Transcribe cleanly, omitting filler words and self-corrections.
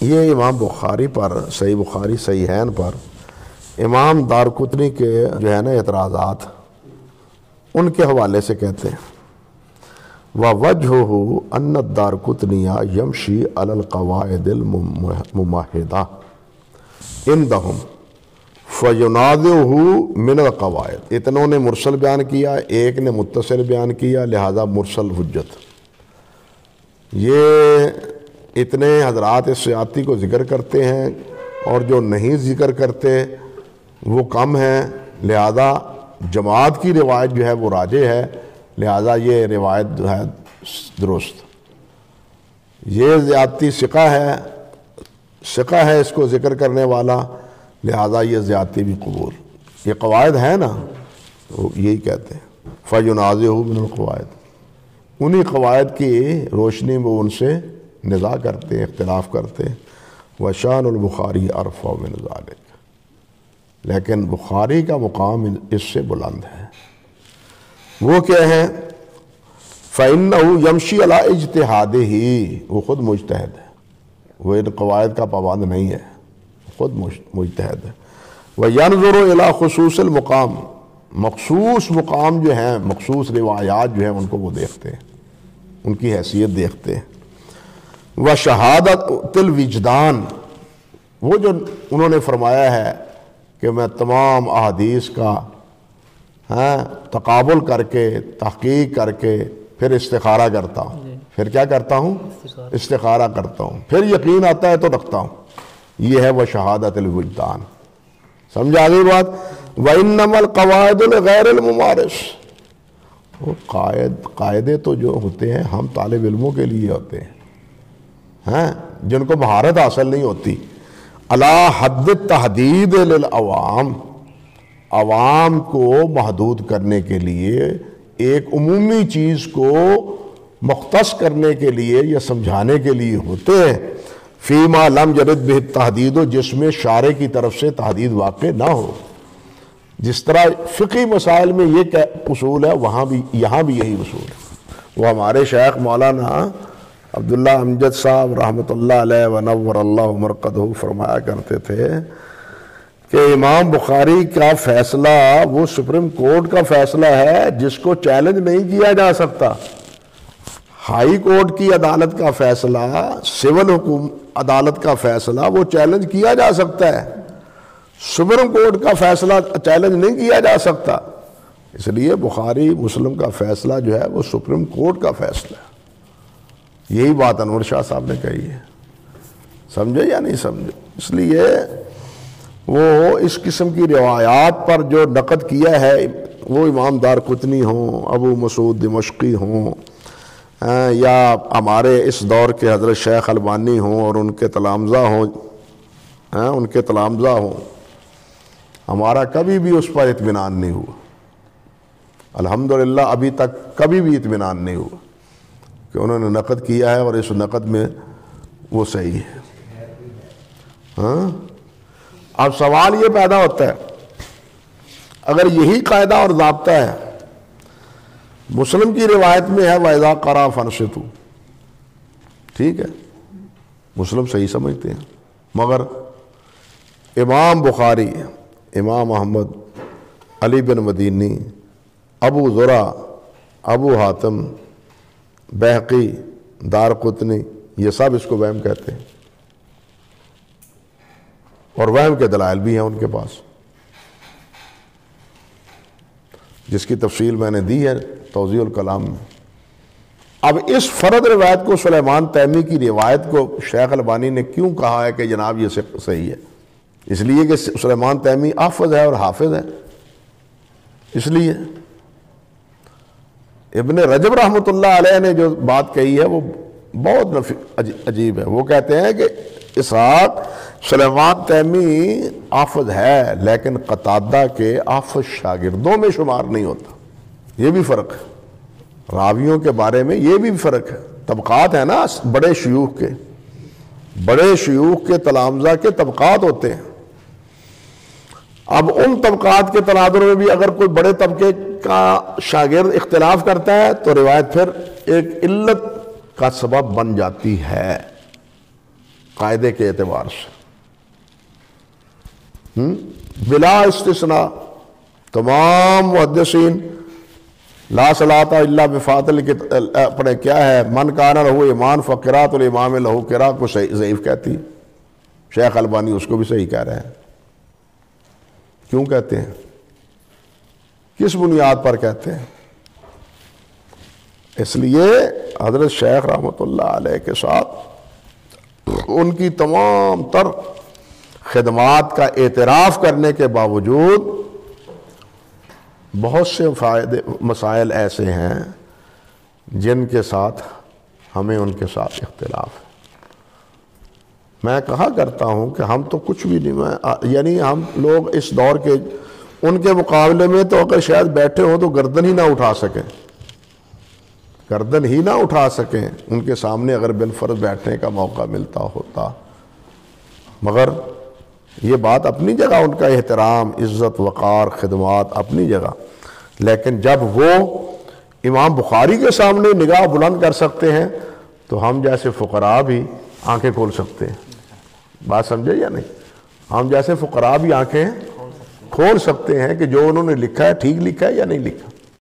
یہ امام بخاری پر، صحیح بخاری صحیحین پر امام دارقطنی کے جو ہے نا اعتراضات، ان کے حوالے سے کہتے ہیں وَوَجْهُهُ أَنَّ الدَّارقُطْنِيَ يَمْشِي عَلَى الْقَوَاعِدِ الْمُمَهِّدَةِ عِنْدَهُمْ فَيُنَازِعُهُ مِنَ الْقَوَاعِدِ۔ اتنوں نے مرسل بیان کیا، ایک نے متصل بیان کیا، لہذا مرسل حجت۔ یہ اتنے حضرات اس زیادتی کو ذکر کرتے ہیں، اور جو نہیں ذکر کرتے وہ کم ہیں، لہذا جماعت کی روایت جو ہے وہ راجح ہے، لہذا یہ روایت جو ہے درست۔ یہ زیادتی ثقہ ہے اس کو ذکر کرنے والا، لہذا یہ زیادتی بھی قبول۔ یہ قواعد ہے نا، تو یہی کہتے ہیں فَيُنَازِعُهُ مِنَ الْقَوَاعِدِ، انہی قواعد کی روشنی میں ان سے نزاع کرتے ہیں، اختلاف کرتے ہیں۔ وَشَانُ الْبُخَارِي أَرْفَعُ مِنْ ذَلِكَ، لیکن بخاری کا مقام اس سے بلند ہے۔ وہ کیا ہے؟ فَإِنَّهُ يَمْشِي عَلَىٰ اجْتِهَادِهِ، وہ خود مجتہد ہے، وہ ان قواعد کا پابند نہیں ہے، خود مجتہد ہے۔ وَيَنْظُرُ إِلَىٰ خُصُوصِ الْمُقَامِ، مخصوص مقام جو ہیں، مخصوص روایات جو ہیں ان کو وہ دیکھتے ہیں، ان کی حیثیت دیکھتے ہیں۔ وَشَهَادَةُ الْوِجْدَانِ، وہ جو انہوں نے فرمایا ہے کہ میں تمام احادیث کا تقابل کر کے، تحقیق کر کے پھر استخارہ کرتا ہوں، پھر کیا کرتا ہوں؟ استخارہ کرتا ہوں، پھر یقین آتا ہے تو رکھتا ہوں، یہ ہے وہ شہادت الوجدان۔ سمجھا گئی بات؟ وَإِنَّمَا الْقَوَاعِدُ لِغَيْرِ الْمُمَارِسِ، وہ قاعدے تو جو ہوتے ہیں ہم طالب علموں کے لیے ہوتے ہیں، جن کو مہارت حاصل نہیں ہوتی۔ عَلَىٰ حَدِّ التَّحْدِيدِ لِلْعَوَامِ، عوام کو محدود کرنے کے لیے، ایک عمومی چیز کو مختص کرنے کے لیے یا سمجھانے کے لیے ہوتے ہیں۔ فیما لم یرد بہ التحدید، جس میں شارع کی طرف سے تحدید واقع نہ ہو۔ جس طرح فقہی مسائل میں یہ اصول ہے، وہاں بھی یہاں بھی یہی اصول ہے۔ وہ ہمارے شیخ مولانا عبداللہ امجد صاحب رحمۃ اللہ علیہ ونور اللہ مرقدہ فرمایا کرتے تھے کہ امام بخاری کا فیصلہ وہ سپریم کورٹ کا فیصلہ ہے جس کو چیلنج نہیں کیا جا سکتا۔ ہائی کورٹ کی عدالت کا فیصلہ، سول عدالت کا فیصلہ وہ چیلنج کیا جا سکتا ہے، سپریم کورٹ کا فیصلہ چیلنج نہیں کیا جا سکتا۔ اس لیے بخاری مسلم کا فیصلہ جو ہے وہ سپریم کورٹ کا فیصلہ ہے۔ یہی بات انور شاہ صاحب نے کہی ہے، سمجھے یا نہیں سمجھے؟ اس لیے وہ اس قسم کی روایات پر جو نقد کیا ہے، وہ امام دارقطنی ہوں، ابو مسعود دمشقی ہوں، یا ہمارے اس دور کے حضرت شیخ البانی ہوں اور ان کے تلامذہ ہوں، ہمارا کبھی بھی اس پر اطمینان نہیں ہوا۔ الحمدللہ ابھی تک کبھی بھی اطمینان نہیں ہوا کہ انہوں نے نقد کیا ہے اور اس نقد میں وہ صحیح ہے۔ اب سوال یہ پیدا ہوتا ہے، اگر یہی قاعدہ اور ضابطہ ہے، مسلم کی روایت میں ہے وَإِذَا قَرَأَ فَانصِتُوا، ٹھیک ہے، مسلم صحیح سمجھتے ہیں، مگر امام بخاری، امام احمد، علی بن مدینی، ابو زرع، ابو حاتم، بہقی، دارقطنی، یہ سب اس کو وہم کہتے ہیں، اور وہم کے دلائل بھی ہیں ان کے پاس، جس کی تفصیل میں نے دی ہے توضیح الکلام میں۔ اب اس فرد روایت کو، سلیمان تیمی کی روایت کو شیخ البانی نے کیوں کہا ہے کہ جناب یہ صحیح ہے؟ اس لیے کہ سلیمان تیمی حافظ ہے اور حافظ ہے، اس لیے ابن رجب رحمۃ اللہ علیہ نے جو بات کہی ہے وہ بہت عجیب ہے۔ وہ کہتے ہیں کہ اسحاق سلیمان تیمی حافظ ہے، لیکن قتادہ کے حافظ شاگردوں میں شمار نہیں ہوتا۔ یہ بھی فرق ہے، راویوں کے بارے میں یہ بھی فرق ہے، طبقات ہیں نا، بڑے شیوخ کے تلامذہ کے طبقات ہوتے ہیں۔ اب ان طبقات کے تناظر میں بھی اگر کوئی بڑے طبقے کا شاگرد اختلاف کرتا ہے تو روایت پھر ایک علت کا سبب بن جاتی ہے۔ قاعدے کے اعتبار سے بلا استثناء تمام محدثین لا صلاۃ الا بفاتل کے اپنے کیا ہے من کان لہو ایمان فقرات الامام لہو قرا کو ضعیف کہتی، شیخ البانی اس کو بھی صحیح کہہ رہے ہیں۔ کیوں کہتے ہیں؟ کس بنیاد پر کہتے ہیں؟ اس لیے حضرت شیخ رحمۃ اللہ علیہ کے ساتھ ان کی تمام تر خدمات کا اعتراف کرنے کے باوجود بہت سے مسائل ایسے ہیں جن کے ساتھ ہمیں ان کے ساتھ اختلاف ہے۔ میں کہا کرتا ہوں کہ ہم تو کچھ بھی نہیں، یعنی ہم لوگ اس دور کے ان کے مقابلے میں تو اگر شاید بیٹھے ہوں تو گردن ہی نہ اٹھا سکیں، گردن ہی نہ اٹھا سکیں ان کے سامنے اگر بالفرض بیٹھنے کا موقع ملتا ہوتا۔ مگر یہ بات اپنی جگہ، ان کا احترام، عزت، وقار، خدمات اپنی جگہ، لیکن جب وہ امام بخاری کے سامنے نگاہ بلند کر سکتے ہیں تو ہم جیسے فقراء بھی آنکھیں کھول سکتے ہیں۔ بات سمجھے یا نہیں؟ ہم جیسے فقراء بھی آنکھیں کھول سکتے ہیں کہ جو انہوں نے لکھا ہے ٹھیک لکھا ہے یا نہیں لکھا۔